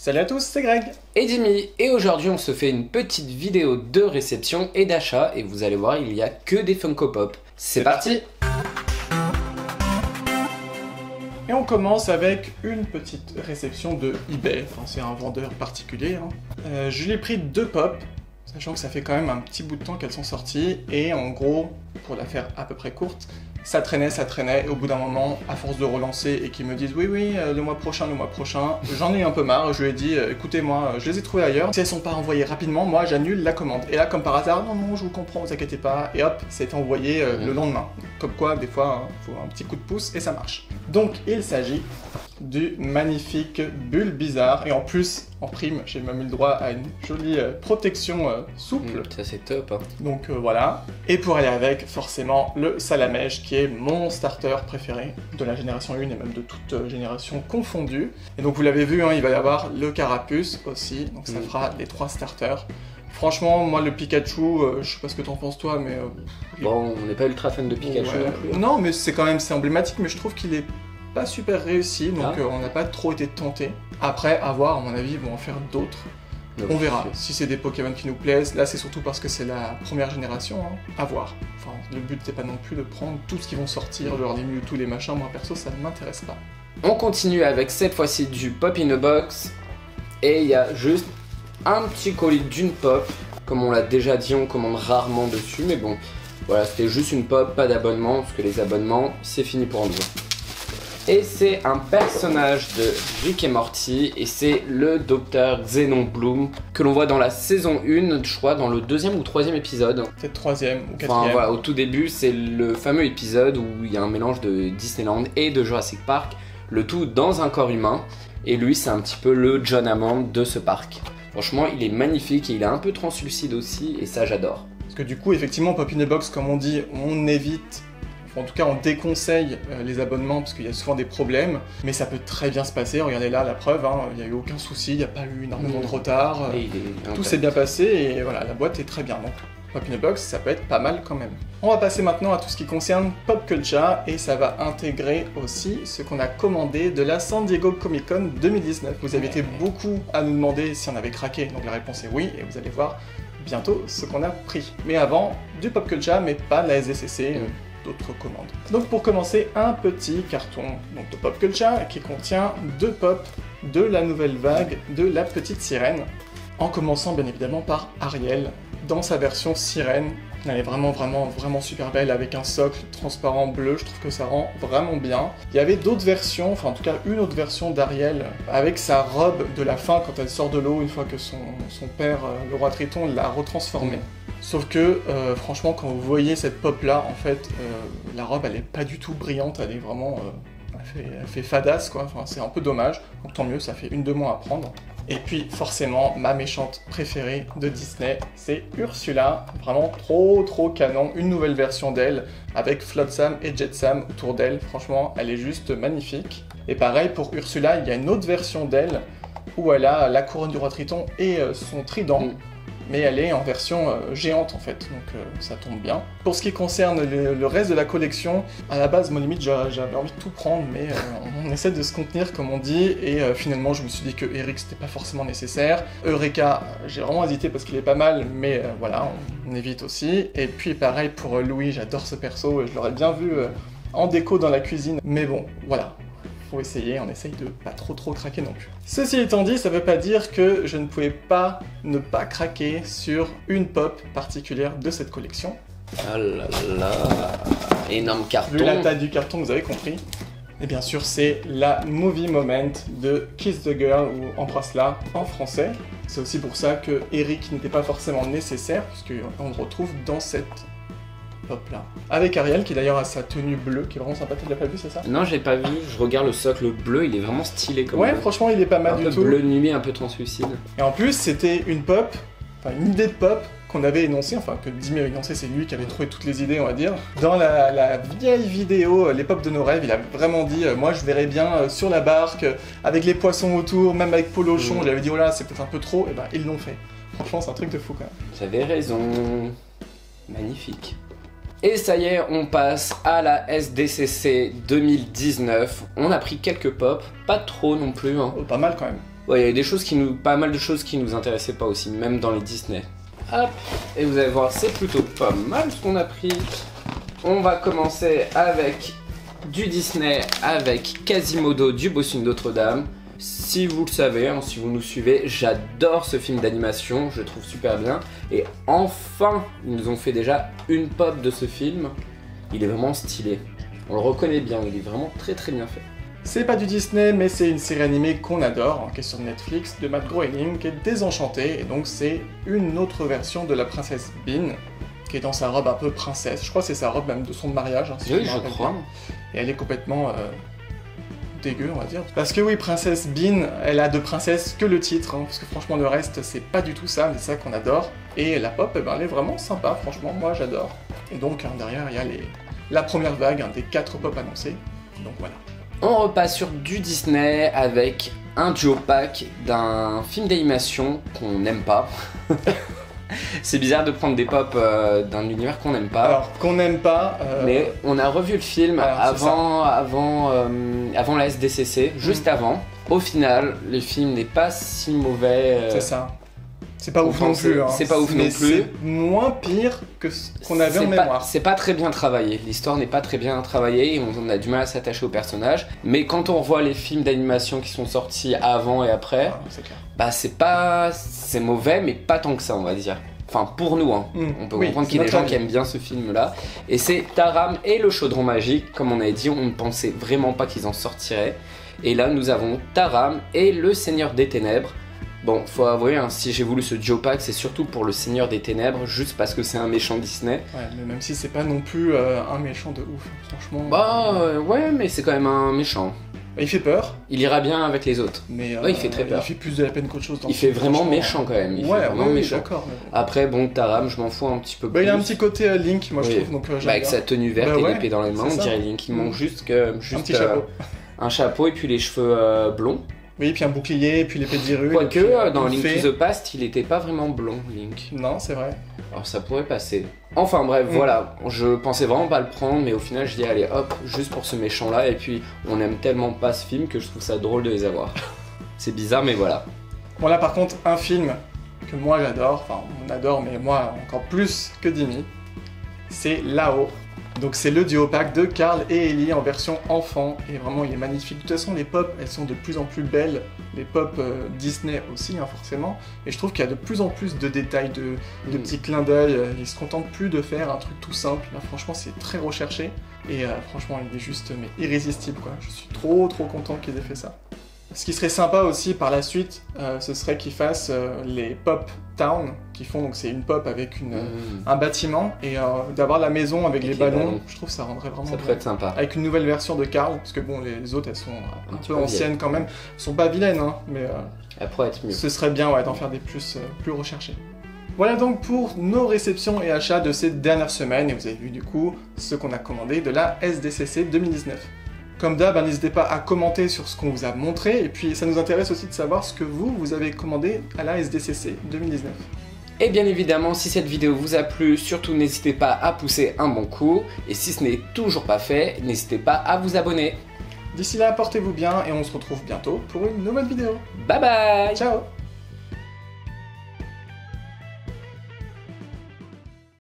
Salut à tous, c'est Greg et Jimmy, et aujourd'hui on se fait une petite vidéo de réception et d'achat et vous allez voir, il n'y a que des Funko Pop. C'est parti. Et on commence avec une petite réception de eBay, enfin c'est un vendeur particulier. Je lui ai pris 2 pop, sachant que ça fait quand même un petit bout de temps qu'elles sont sorties, et en gros, pour la faire à peu près courte, ça traînait, et au bout d'un moment, à force de relancer et qu'ils me disent oui, le mois prochain, j'en ai eu un peu marre, je lui ai dit écoutez moi, je les ai trouvées ailleurs, si elles sont pas envoyées rapidement, moi j'annule la commande. Et là comme par hasard, non, je vous comprends, vous inquiétez pas, et hop, c'est envoyé le lendemain. Comme quoi, des fois, faut un petit coup de pouce et ça marche. Donc il s'agit du magnifique bulle bizarre, et en plus, en prime, j'ai même eu le droit à une jolie protection souple. Ça c'est top hein. Donc voilà. Et pour aller avec, forcément, le Salamèche, qui est mon starter préféré de la génération 1 et même de toute génération confondue. Et donc vous l'avez vu, hein, il va y avoir le Carapuce aussi, donc ça fera les 3 starters. Franchement, moi le Pikachu, je sais pas ce que t'en penses toi, mais... bon, on n'est pas ultra fan de Pikachu non plus. Non, mais c'est quand même, c'est emblématique, mais je trouve qu'il est pas super réussi, donc on n'a pas trop été tenté. Après, à voir, à mon avis, ils vont en faire d'autres. On verra si c'est des Pokémon qui nous plaisent. Là, c'est surtout parce que c'est la première génération, hein. À voir. Enfin, le but, c'est pas non plus de prendre tout ce qui vont sortir, genre les Mewtwo, les machins. Moi, perso, ça ne m'intéresse pas. On continue avec cette fois-ci du Pop in a Box. Et il y a juste un petit colis d'une pop. Comme on l'a déjà dit, on commande rarement dessus. Mais bon, voilà, c'était juste une pop, pas d'abonnement. Parce que les abonnements, c'est fini pour nous. Et c'est un personnage de Rick et Morty, et c'est le docteur Xenon Bloom, que l'on voit dans la saison 1, je crois, dans le 2e ou 3e épisode. Peut-être 3e ou 4e. Enfin voilà, au tout début, c'est le fameux épisode où il y a un mélange de Disneyland et de Jurassic Park, le tout dans un corps humain, et lui c'est un petit peu le John Hammond de ce parc. Franchement, il est magnifique, et il est un peu translucide aussi, et ça j'adore. Parce que du coup, effectivement, Pop in a Box, comme on dit, on évite... En tout cas, on déconseille les abonnements parce qu'il y a souvent des problèmes, mais ça peut très bien se passer. Regardez là, la preuve, hein, il n'y a eu aucun souci, il n'y a pas eu énormément de retard, tout s'est bien passé et voilà, la boîte est très bien. Donc, Pop in a Box, ça peut être pas mal quand même. On va passer maintenant à tout ce qui concerne Pop Culture et ça va intégrer aussi ce qu'on a commandé de la San Diego Comic Con 2019. Vous avez été beaucoup à nous demander si on avait craqué, donc la réponse est oui, et vous allez voir bientôt ce qu'on a pris. Mais avant, du Pop Culture, mais pas de la SDCC. D'autres commandes. Donc pour commencer, un petit carton donc de Pop Culture qui contient 2 pop de la nouvelle vague de la petite sirène, en commençant bien évidemment par Ariel dans sa version sirène. Elle est vraiment super belle avec un socle transparent bleu, je trouve que ça rend vraiment bien. Il y avait d'autres versions, enfin en tout cas une autre version d'Ariel avec sa robe de la fin quand elle sort de l'eau une fois que son père, le roi Triton, l'a retransformée. Sauf que, franchement, quand vous voyez cette pop-là, en fait, la robe, elle est pas du tout brillante, elle est vraiment... elle fait fadasse, quoi, enfin, c'est un peu dommage. Donc tant mieux, ça fait une de moins à prendre. Et puis, forcément, ma méchante préférée de Disney, c'est Ursula. Vraiment trop canon. Une nouvelle version d'elle, avec Flotsam et Jetsam autour d'elle. Franchement, elle est juste magnifique. Et pareil, pour Ursula, il y a une autre version d'elle, où elle a la couronne du roi Triton et son trident. Mais elle est en version géante en fait, donc ça tombe bien. Pour ce qui concerne le reste de la collection, à la base, moi limite j'avais envie de tout prendre, mais on essaie de se contenir comme on dit, et finalement je me suis dit que Eric c'était pas forcément nécessaire. Eureka, j'ai vraiment hésité parce qu'il est pas mal, mais voilà, on évite aussi. Et puis pareil pour Louis, j'adore ce perso, je l'aurais bien vu en déco dans la cuisine, mais bon, voilà. Faut essayer, on essaye de pas trop craquer non plus. Ceci étant dit, ça veut pas dire que je ne pouvais pas ne pas craquer sur une pop particulière de cette collection. Ah là là, énorme carton. Vu la taille du carton, vous avez compris. Et bien sûr, c'est la Movie Moment de Kiss the Girl, ou Embrasse-la en français. C'est aussi pour ça que Eric n'était pas forcément nécessaire, puisqu'on le retrouve dans cette pop là. Avec Ariel, qui d'ailleurs a sa tenue bleue, qui est vraiment sympa. Tu l'as pas vu, c'est ça? Non, j'ai pas vu, je regarde le socle bleu, il est vraiment stylé comme ouais, franchement, il est pas mal du tout. Un peu bleu nuit, un peu translucide. Et en plus, c'était une pop, enfin une idée de pop, qu'on avait énoncée, enfin que Jimmy avait énoncé, c'est lui qui avait trouvé toutes les idées, on va dire. Dans la vieille vidéo, les pop de nos rêves, il a vraiment dit, moi je verrais bien sur la barque, avec les poissons autour, même avec Polochon, j'avais dit, oh là, c'est peut-être un peu trop, et ben ils l'ont fait. Franchement, c'est un truc de fou quand même. J'avais raison. Magnifique. Et ça y est, on passe à la SDCC 2019. On a pris quelques pops, pas trop non plus. Hein. Oh, pas mal quand même. Ouais, il y a des choses pas mal de choses qui nous intéressaient pas aussi, même dans les Disney. Hop, et vous allez voir, c'est plutôt pas mal ce qu'on a pris. On va commencer avec du Disney, avec Quasimodo du Bossu de Notre-Dame. Si vous le savez, hein, si vous nous suivez, j'adore ce film d'animation, je le trouve super bien. Et enfin, ils nous ont fait déjà une pop de ce film. Il est vraiment stylé. On le reconnaît bien, il est vraiment très très bien fait. C'est pas du Disney, mais c'est une série animée qu'on adore, en question de Netflix, de Matt Groening, qui est Désenchanté, et donc c'est une autre version de la princesse Bean, qui est dans sa robe un peu princesse. Je crois que c'est sa robe même de son mariage, hein, si oui, je me rappelle crois. bien. Et elle est complètement dégueu, on va dire. Parce que oui, princesse Bean, elle a de princesse que le titre, hein, parce que franchement le reste c'est pas du tout ça, mais c'est ça qu'on adore. Et la pop, eh ben, elle est vraiment sympa, franchement, moi j'adore. Et donc derrière, il y a la première vague, des 4 pop annoncés, donc voilà. On repasse sur du Disney avec un duo pack d'un film d'animation qu'on n'aime pas. C'est bizarre de prendre des pop d'un univers qu'on n'aime pas. Alors, qu'on n'aime pas... Mais on a revu le film avant la SDCC, juste avant. Au final, le film n'est pas si mauvais. C'est ça. C'est pas ouf non plus. Hein. C'est pas ouf non plus. C'est moins pire que ce qu'on avait en mémoire. C'est pas très bien travaillé. L'histoire n'est pas très bien travaillée et on a du mal à s'attacher aux personnages. Mais quand on revoit les films d'animation qui sont sortis avant et après, c'est mauvais, mais pas tant que ça, on va dire. Enfin, pour nous, hein. On peut comprendre qu'il y a des gens qui aiment bien ce film-là. Et c'est Taram et le chaudron magique. Comme on avait dit, on ne pensait vraiment pas qu'ils en sortiraient. Et là, nous avons Taram et le Seigneur des Ténèbres. Bon, faut avouer, hein, si j'ai voulu ce duo pack, c'est surtout pour le Seigneur des Ténèbres, juste parce que c'est un méchant Disney. Ouais, mais même si c'est pas non plus un méchant de ouf, franchement. Ouais, mais c'est quand même un méchant. Il fait peur. Il ira bien avec les autres. Mais ouais, il fait très peur. Il fait plus de la peine qu'autre chose. Il fait vraiment méchant quand même. Il fait vraiment méchant. D'accord. Après, bon, Taram, je m'en fous un petit peu plus. Il a un petit côté Link, moi je trouve. Donc, avec sa tenue verte et l'épée dans les mains, on dirait Link. Il manque juste un petit chapeau. Un chapeau et puis les cheveux blonds. Oui, puis un bouclier, puis l'épée de Zirul. Quoique, dans Link to the Past, il était pas vraiment blond, Link. Non, c'est vrai. Alors ça pourrait passer. Enfin bref, voilà. Je pensais vraiment pas le prendre, mais au final, je dis allez hop, juste pour ce méchant-là. Et puis, on aime tellement pas ce film que je trouve ça drôle de les avoir. C'est bizarre, mais voilà. Bon là, par contre, un film que moi j'adore, enfin on adore, mais moi encore plus que Dimi, c'est Là-haut. Donc c'est le duo pack de Carl et Ellie en version enfant, et vraiment il est magnifique. De toute façon les pop, elles sont de plus en plus belles, les pop Disney aussi hein, forcément, et je trouve qu'il y a de plus en plus de détails, de petits clins d'œil, ils se contentent plus de faire un truc tout simple, là franchement c'est très recherché, et franchement il est juste mais irrésistible quoi, je suis trop content qu'ils aient fait ça. Ce qui serait sympa aussi par la suite, ce serait qu'ils fassent les Pop Town, qui font, donc c'est une pop avec un bâtiment, et d'avoir la maison avec les ballons, je trouve que ça rendrait vraiment bien. Ça pourrait être sympa. Avec une nouvelle version de Carl, parce que bon, les autres elles sont un peu anciennes quand même, elles sont pas vilaines, hein, mais elles pourraient être mieux. Ce serait bien d'en faire des plus recherchés. Voilà donc pour nos réceptions et achats de ces dernières semaines, et vous avez vu du coup ce qu'on a commandé de la SDCC 2019. Comme d'hab, n'hésitez pas à commenter sur ce qu'on vous a montré, et puis ça nous intéresse aussi de savoir ce que vous avez commandé à la SDCC 2019. Et bien évidemment, si cette vidéo vous a plu, surtout n'hésitez pas à pousser un bon coup, et si ce n'est toujours pas fait, n'hésitez pas à vous abonner. D'ici là, portez-vous bien, et on se retrouve bientôt pour une nouvelle vidéo. Bye bye. Ciao.